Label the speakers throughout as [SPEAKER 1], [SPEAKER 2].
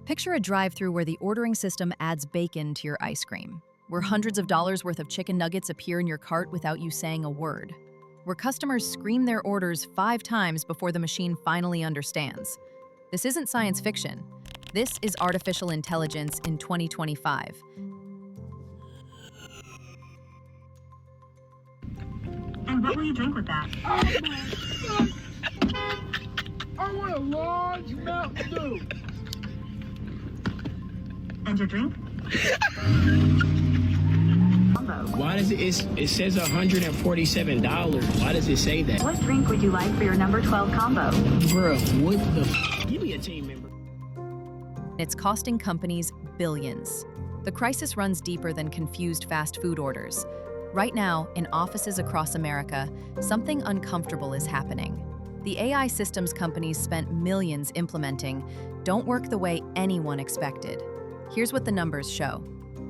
[SPEAKER 1] Picture a drive-thru where the ordering system adds bacon to your ice cream, where hundreds of dollars worth of chicken nuggets appear in your cart without you saying a word, where customers scream their orders 5 times before the machine finally understands. This isn't science fiction. This is artificial intelligence in 2025.
[SPEAKER 2] And what will you drink with that?
[SPEAKER 3] I want a large Mountain Dew.
[SPEAKER 2] And your drink?
[SPEAKER 4] Why does it says $147? Why does it say that?
[SPEAKER 2] What drink would you like for your number 12 combo?
[SPEAKER 4] Bruh, what the Give me a team member.
[SPEAKER 1] It's costing companies billions. The crisis runs deeper than confused fast food orders. Right now, in offices across America, something uncomfortable is happening. The AI systems companies spent millions implementing don't work the way anyone expected. Here's what the numbers show.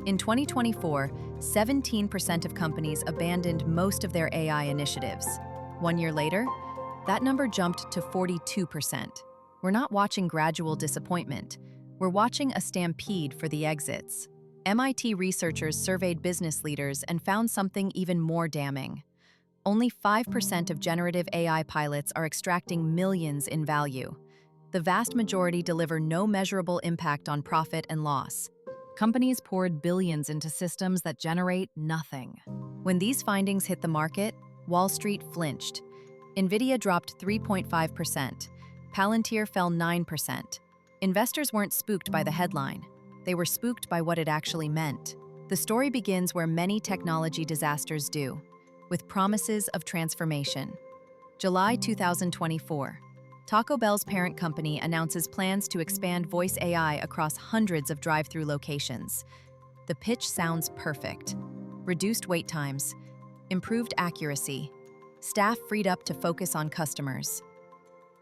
[SPEAKER 1] In 2024, 17% of companies abandoned most of their AI initiatives. 1 year later, that number jumped to 42%. We're not watching gradual disappointment. We're watching a stampede for the exits. MIT researchers surveyed business leaders and found something even more damning. Only 5% of generative AI pilots are extracting millions in value. The vast majority deliver no measurable impact on profit and loss. Companies poured billions into systems that generate nothing. When these findings hit the market, Wall Street flinched. Nvidia dropped 3.5%. Palantir fell 9%. Investors weren't spooked by the headline. They were spooked by what it actually meant. The story begins where many technology disasters do, with promises of transformation. July 2024. Taco Bell's parent company announces plans to expand voice AI across hundreds of drive-thru locations. The pitch sounds perfect. Reduced wait times, improved accuracy, staff freed up to focus on customers.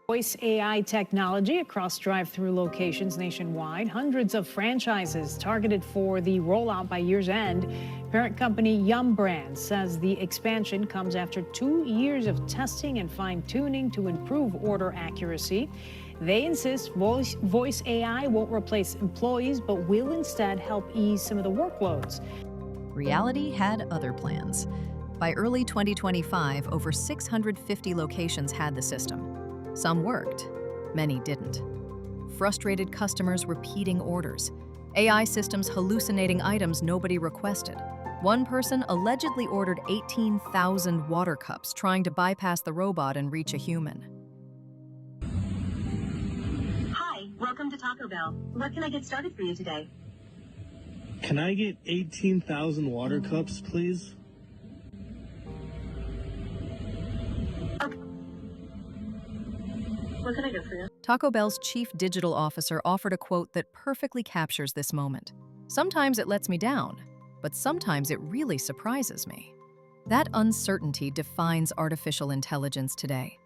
[SPEAKER 5] Voice AI technology across drive-thru locations nationwide. Hundreds of franchises targeted for the rollout by year's end. Parent company Yum Brands says the expansion comes after 2 years of testing and fine-tuning to improve order accuracy. They insist voice AI won't replace employees, but will instead help ease some of the workloads.
[SPEAKER 1] Reality had other plans. By early 2025, over 650 locations had the system. Some worked, many didn't. Frustrated customers repeating orders. AI systems hallucinating items nobody requested. One person allegedly ordered 18,000 water cups, trying to bypass the robot and reach a human.
[SPEAKER 2] Hi, welcome to Taco Bell. What can I get started for you today?
[SPEAKER 6] Can I get 18,000 water cups, please?
[SPEAKER 2] Okay. What can I get for you?
[SPEAKER 1] Taco Bell's chief digital officer offered a quote that perfectly captures this moment. "Sometimes it lets me down, but sometimes it really surprises me." That uncertainty defines artificial intelligence today.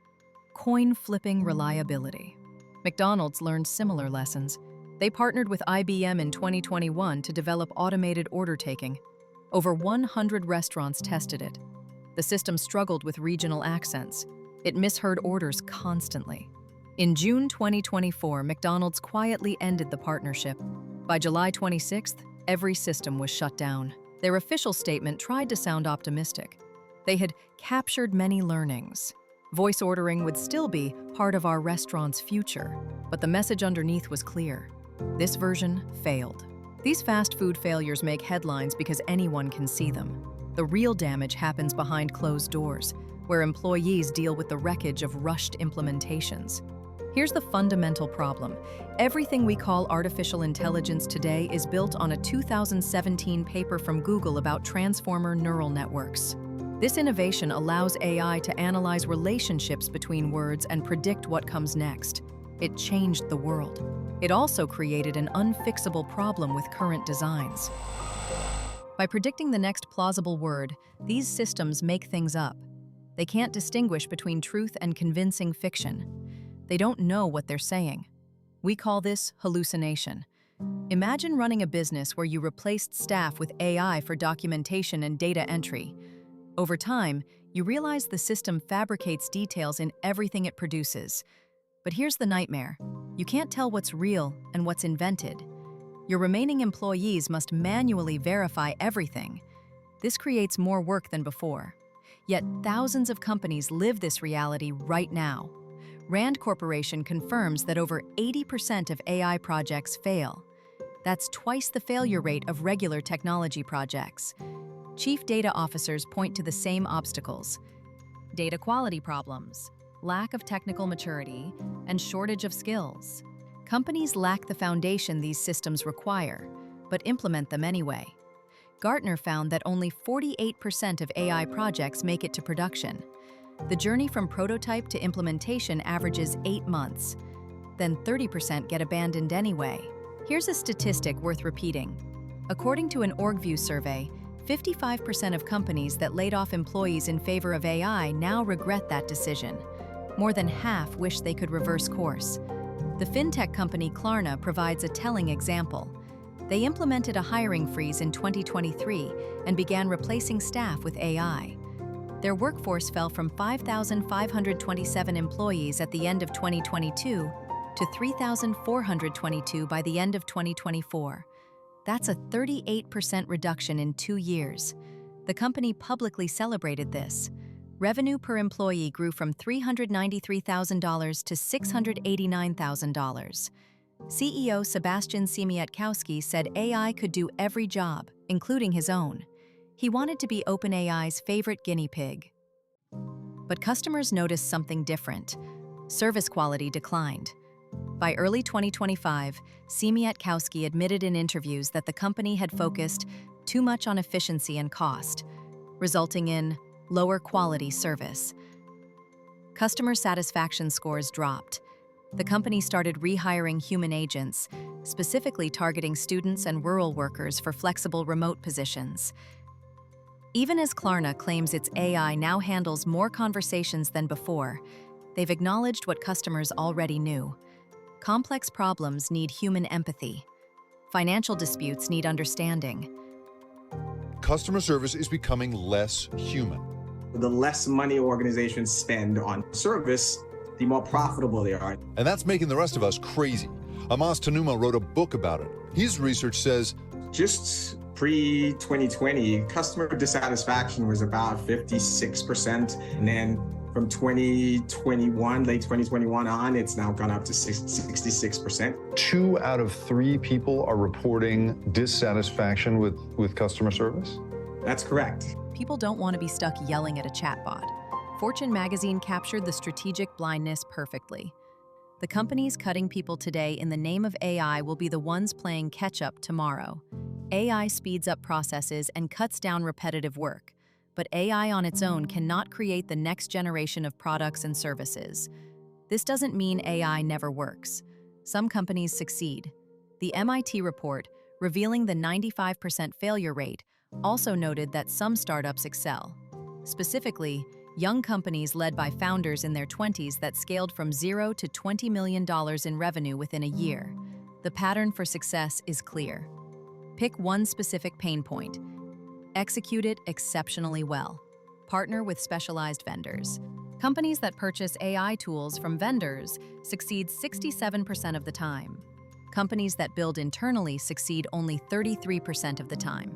[SPEAKER 1] Coin-flipping reliability. McDonald's learned similar lessons. They partnered with IBM in 2021 to develop automated order taking. Over 100 restaurants tested it. The system struggled with regional accents. It misheard orders constantly. In June 2024, McDonald's quietly ended the partnership. By July 26th, every system was shut down. Their official statement tried to sound optimistic. They had captured many learnings. Voice ordering would still be part of our restaurant's future, but the message underneath was clear. This version failed. These fast food failures make headlines because anyone can see them. The real damage happens behind closed doors, where employees deal with the wreckage of rushed implementations. Here's the fundamental problem. Everything we call artificial intelligence today is built on a 2017 paper from Google about transformer neural networks. This innovation allows AI to analyze relationships between words and predict what comes next. It changed the world. It also created an unfixable problem with current designs. By predicting the next plausible word, these systems make things up. They can't distinguish between truth and convincing fiction. They don't know what they're saying. We call this hallucination. Imagine running a business where you replaced staff with AI for documentation and data entry. Over time, you realize the system fabricates details in everything it produces. But here's the nightmare. You can't tell what's real and what's invented. Your remaining employees must manually verify everything. This creates more work than before. Yet thousands of companies live this reality right now. Rand Corporation confirms that over 80% of AI projects fail. That's twice the failure rate of regular technology projects. Chief data officers point to the same obstacles: data quality problems, lack of technical maturity, and shortage of skills. Companies lack the foundation these systems require, but implement them anyway. Gartner found that only 48% of AI projects make it to production. The journey from prototype to implementation averages 8 months. Then 30% get abandoned anyway. Here's a statistic worth repeating. According to an OrgView survey, 55% of companies that laid off employees in favor of AI now regret that decision. More than half wish they could reverse course. The fintech company Klarna provides a telling example. They implemented a hiring freeze in 2023 and began replacing staff with AI. Their workforce fell from 5,527 employees at the end of 2022 to 3,422 by the end of 2024. That's a 38% reduction in 2 years. The company publicly celebrated this. Revenue per employee grew from $393,000 to $689,000. CEO Sebastian Siemiatkowski said AI could do every job, including his own. He wanted to be OpenAI's favorite guinea pig. But customers noticed something different. Service quality declined. By early 2025, Siemiatkowski admitted in interviews that the company had focused too much on efficiency and cost, resulting in lower quality service. Customer satisfaction scores dropped. The company started rehiring human agents, specifically targeting students and rural workers for flexible remote positions. Even as Klarna claims its AI now handles more conversations than before, they've acknowledged what customers already knew. Complex problems need human empathy. Financial disputes need understanding.
[SPEAKER 7] Customer service is becoming less human.
[SPEAKER 8] The less money organizations spend on service, the more profitable they are.
[SPEAKER 7] And that's making the rest of us crazy. Amas Tanuma wrote a book about it. His research says
[SPEAKER 8] Just pre-2020, customer dissatisfaction was about 56%. And then from 2021, late 2021 on, it's now gone up to 66%.
[SPEAKER 9] 2 out of 3 people are reporting dissatisfaction with customer service?
[SPEAKER 8] That's correct.
[SPEAKER 1] People don't want to be stuck yelling at a chatbot. Fortune magazine captured the strategic blindness perfectly. The companies cutting people today in the name of AI will be the ones playing catch-up tomorrow. AI speeds up processes and cuts down repetitive work, but AI on its own cannot create the next generation of products and services. This doesn't mean AI never works. Some companies succeed. The MIT report, revealing the 95% failure rate, also noted that some startups excel. Specifically, young companies led by founders in their 20s that scaled from $0 to $20 million in revenue within a year. The pattern for success is clear. Pick one specific pain point. Execute it exceptionally well. Partner with specialized vendors. Companies that purchase AI tools from vendors succeed 67% of the time. Companies that build internally succeed only 33% of the time.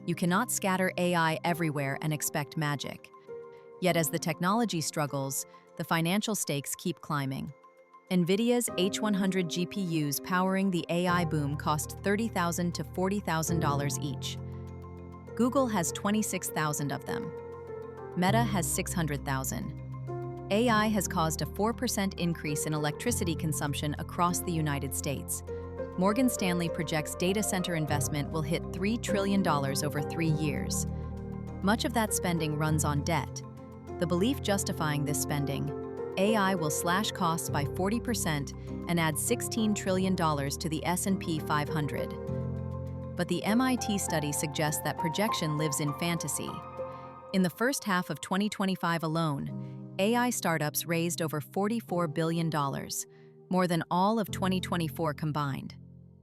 [SPEAKER 1] You cannot scatter AI everywhere and expect magic. Yet as the technology struggles, the financial stakes keep climbing. NVIDIA's H100 GPUs powering the AI boom cost $30,000 to $40,000 each. Google has 26,000 of them. Meta has 600,000. AI has caused a 4% increase in electricity consumption across the United States. Morgan Stanley projects data center investment will hit $3 trillion over 3 years. Much of that spending runs on debt. The belief justifying this spending, AI will slash costs by 40% and add $16 trillion to the S&P 500. But the MIT study suggests that projection lives in fantasy. In the first half of 2025 alone, AI startups raised over $44 billion, more than all of 2024 combined.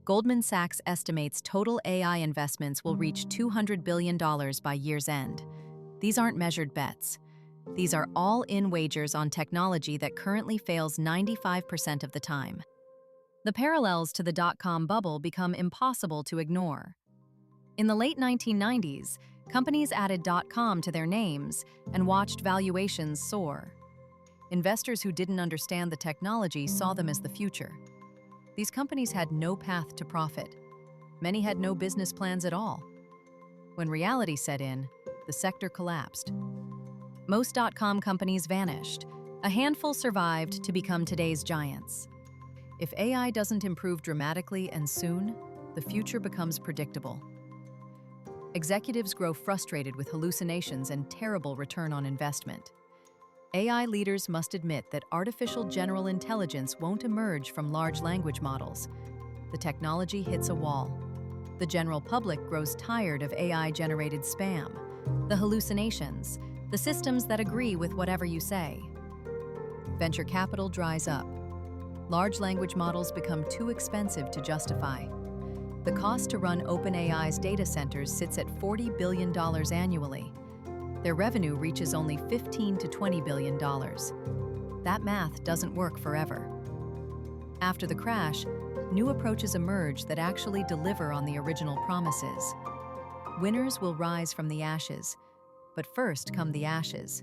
[SPEAKER 1] Goldman Sachs estimates total AI investments will reach $200 billion by year's end. These aren't measured bets. These are all-in wagers on technology that currently fails 95% of the time. The parallels to the dot-com bubble become impossible to ignore. In the late 1990s, companies added .com to their names and watched valuations soar. Investors who didn't understand the technology saw them as the future. These companies had no path to profit. Many had no business plans at all. When reality set in, the sector collapsed. Most .com companies vanished. A handful survived to become today's giants. If AI doesn't improve dramatically and soon, the future becomes predictable. Executives grow frustrated with hallucinations and terrible return on investment. AI leaders must admit that artificial general intelligence won't emerge from large language models. The technology hits a wall. The general public grows tired of AI-generated spam, the hallucinations, the systems that agree with whatever you say. Venture capital dries up. Large language models become too expensive to justify. The cost to run OpenAI's data centers sits at $40 billion annually. Their revenue reaches only $15 to $20 billion. That math doesn't work forever. After the crash, new approaches emerge that actually deliver on the original promises. Winners will rise from the ashes, but first come the ashes.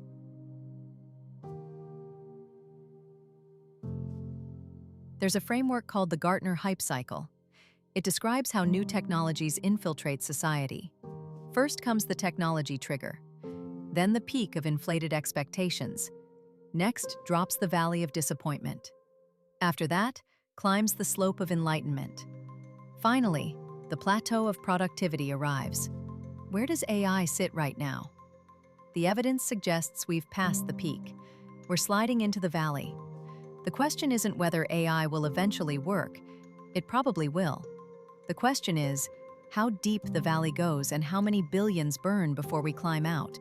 [SPEAKER 1] There's a framework called the Gartner Hype Cycle. It describes how new technologies infiltrate society. First comes the technology trigger, then the peak of inflated expectations. Next drops the valley of disappointment. After that, climbs the slope of enlightenment. Finally, the plateau of productivity arrives. Where does AI sit right now? The evidence suggests we've passed the peak. We're sliding into the valley. The question isn't whether AI will eventually work. It probably will. The question is how deep the valley goes and how many billions burn before we climb out.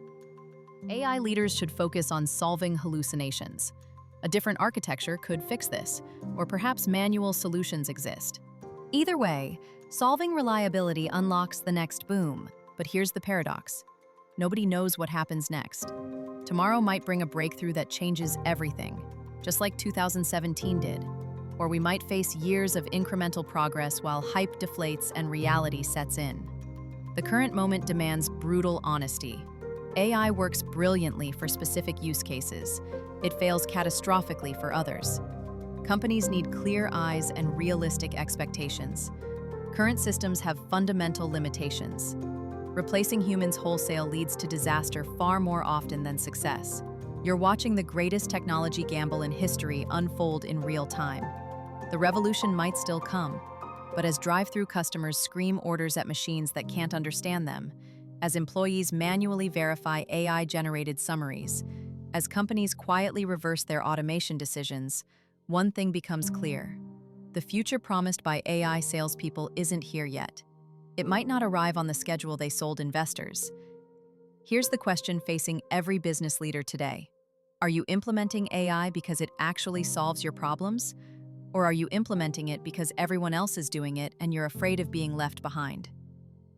[SPEAKER 1] AI leaders should focus on solving hallucinations. A different architecture could fix this, or perhaps manual solutions exist. Either way, solving reliability unlocks the next boom. But here's the paradox. Nobody knows what happens next. Tomorrow might bring a breakthrough that changes everything, just like 2017 did. Or we might face years of incremental progress while hype deflates and reality sets in. The current moment demands brutal honesty. AI works brilliantly for specific use cases. It fails catastrophically for others. Companies need clear eyes and realistic expectations. Current systems have fundamental limitations. Replacing humans wholesale leads to disaster far more often than success. You're watching the greatest technology gamble in history unfold in real time. The revolution might still come, but as drive-through customers scream orders at machines that can't understand them, as employees manually verify AI-generated summaries, as companies quietly reverse their automation decisions, one thing becomes clear. The future promised by AI salespeople isn't here yet. It might not arrive on the schedule they sold investors. Here's the question facing every business leader today. Are you implementing AI because it actually solves your problems? Or are you implementing it because everyone else is doing it and you're afraid of being left behind?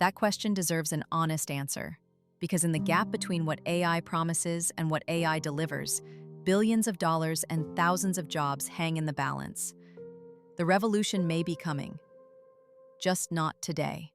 [SPEAKER 1] That question deserves an honest answer, because in the gap between what AI promises and what AI delivers, billions of dollars and thousands of jobs hang in the balance. The revolution may be coming, just not today.